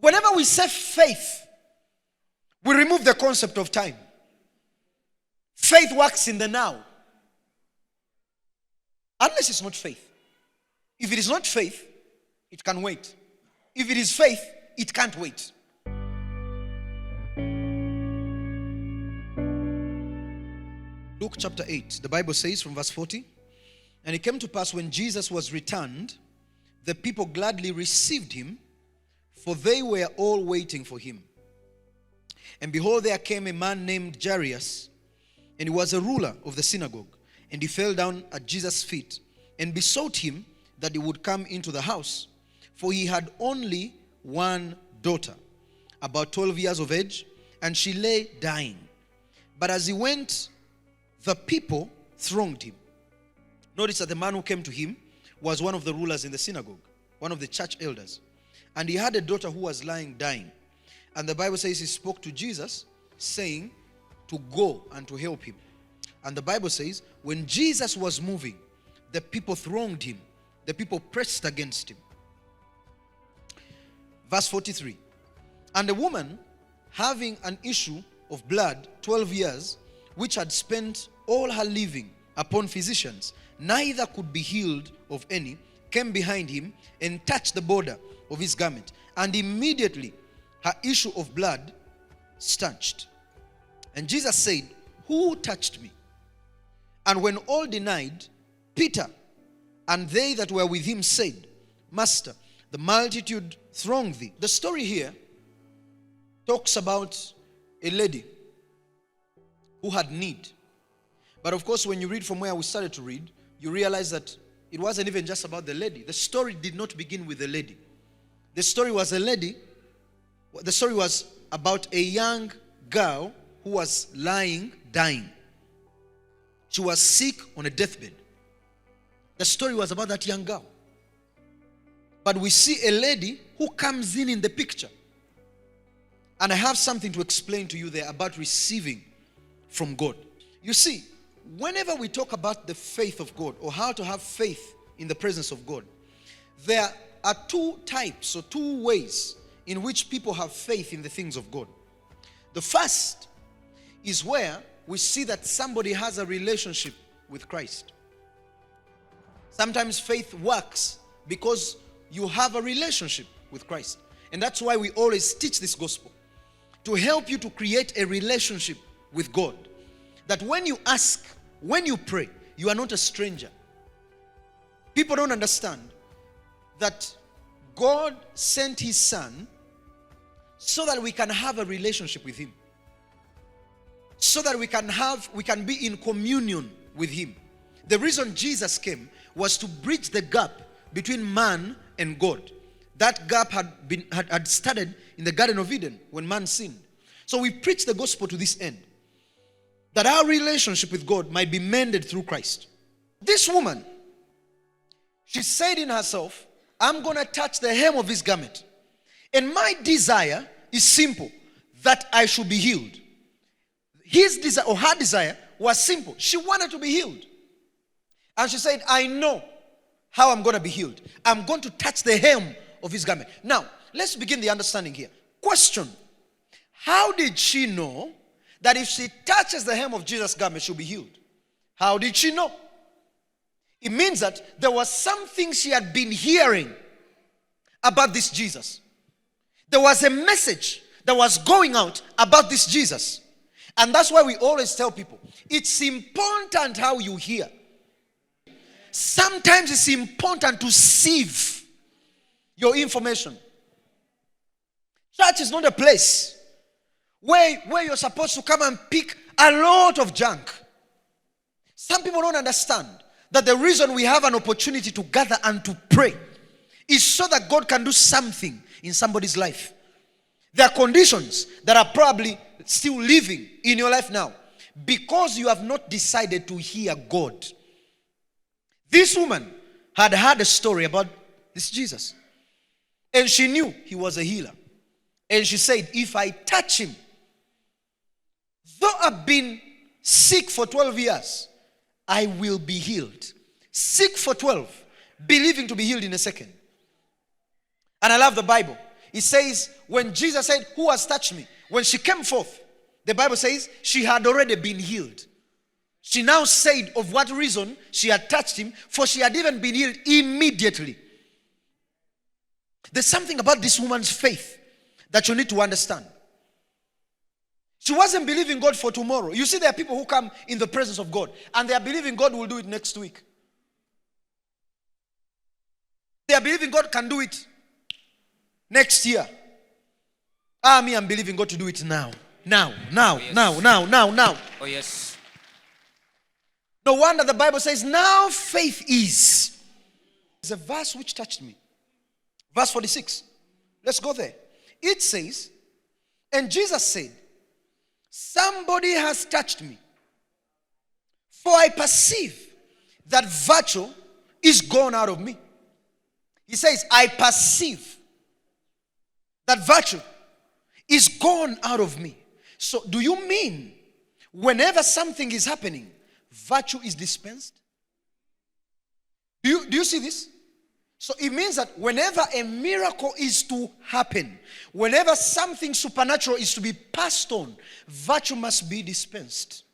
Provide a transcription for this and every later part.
Whenever we say faith, we remove the concept of time. Faith works in the now. Unless it's not faith. If it is not faith, it can wait. If it is faith, it can't wait. Luke chapter 8, the Bible says from verse 40, "And it came to pass when Jesus was returned, the people gladly received him, for they were all waiting for him. And behold, there came a man named Jairus, and he was a ruler of the synagogue. And he fell down at Jesus' feet and besought him that he would come into the house. For he had only one daughter, about 12 years of age, and she lay dying. But as he went, the people thronged him." Notice that the man who came to him was one of the rulers in the synagogue, one of the church elders. And he had a daughter who was lying dying. And the Bible says he spoke to Jesus, saying to go and to help him. And the Bible says, when Jesus was moving, the people thronged him. The people pressed against him. Verse 43. "And a woman, having an issue of blood 12 years, which had spent all her living upon physicians, neither could be healed of any, came behind him and touched the border of his garment. And immediately her issue of blood stanched. And Jesus said, 'Who touched me?' And when all denied, Peter and they that were with him said, 'Master, the multitude throng thee.'" The story here talks about a lady who had need. But of course, when you read from where we started to read, you realize that it wasn't even just about the lady. The story did not begin with the lady. The story was about a young girl who was lying, dying. She was sick on a deathbed. The story was about that young girl. But we see a lady who comes in the picture. And I have something to explain to you there about receiving from God. You see, whenever we talk about the faith of God or how to have faith in the presence of God, there are two types or two ways in which people have faith in the things of God. The first is where we see that somebody has a relationship with Christ. Sometimes faith works because you have a relationship with Christ. And that's why we always teach this gospel, to help you to create a relationship with God. That when you ask, when you pray, you are not a stranger. People don't understand that God sent his son so that we can have a relationship with him. So that we can be in communion with him. The reason Jesus came was to bridge the gap between man and God. That gap had started in the Garden of Eden when man sinned. So we preach the gospel to this end, that our relationship with God might be mended through Christ. This woman, she said in herself, "I'm going to touch the hem of his garment. And my desire is simple, that I should be healed." His desire or her desire was simple. She wanted to be healed. And she said, "I know how I'm going to be healed. I'm going to touch the hem of his garment." Now, let's begin the understanding here. Question: how did she know that if she touches the hem of Jesus' garment, she'll be healed? How did she know? It means that there was something she had been hearing about this Jesus. There was a message that was going out about this Jesus. And that's why we always tell people, it's important how you hear. Sometimes it's important to sieve your information. Church is not a place where you're supposed to come and pick a lot of junk. Some people don't understand that the reason we have an opportunity to gather and to pray is so that God can do something in somebody's life. There are conditions that are probably still living in your life now because you have not decided to hear God. This woman had heard a story about this Jesus, and she knew he was a healer. And she said, "If I touch him, though I've been sick for 12 years, I will be healed." Sick for 12, believing to be healed in a second. And I love the Bible. He says, when Jesus said, who has touched me? When she came forth, the Bible says she had already been healed. She now said of what reason she had touched him, for she had even been healed immediately. There's something about this woman's faith that you need to understand. She wasn't believing God for tomorrow. You see, there are people who come in the presence of God and they are believing God will do it next week. They are believing God can do it next year. I'm believing God to do it now. Now. Oh, yes. No wonder the Bible says, now faith is. There's a verse which touched me. Verse 46. Let's go there. It says, and Jesus said, somebody has touched me, for I perceive that virtue is gone out of me. He says, I perceive that virtue is gone out of me. So do you mean whenever something is happening, virtue is dispensed? Do you see this? So it means that whenever a miracle is to happen, whenever something supernatural is to be passed on, virtue must be dispensed.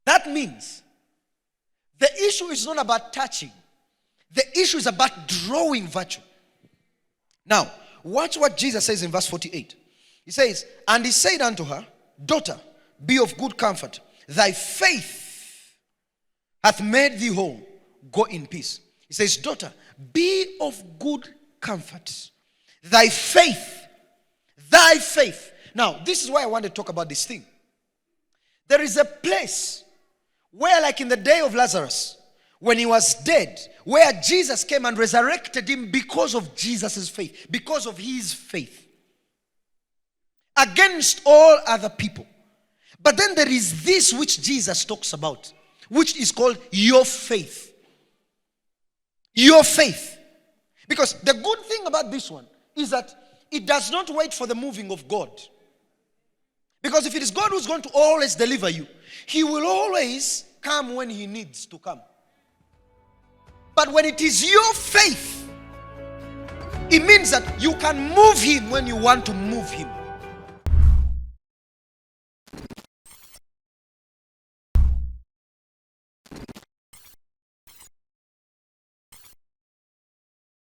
That means the issue is not about touching. The issue is about drawing virtue. Now, watch what Jesus says in verse 48. He says, and he said unto her, daughter, be of good comfort. Thy faith hath made thee whole. Go in peace. He says, daughter, be of good comfort. Thy faith. Now, this is why I want to talk about this thing. There is a place where, like in the day of Lazarus, when he was dead, where Jesus came and resurrected him because of Jesus' faith, because of his faith, against all other people. But then there is this which Jesus talks about, which is called your faith. Your faith. Because the good thing about this one is that it does not wait for the moving of God. Because if it is God who's going to always deliver you, he will always come when he needs to come. But when it is your faith, it means that you can move him when you want to move him.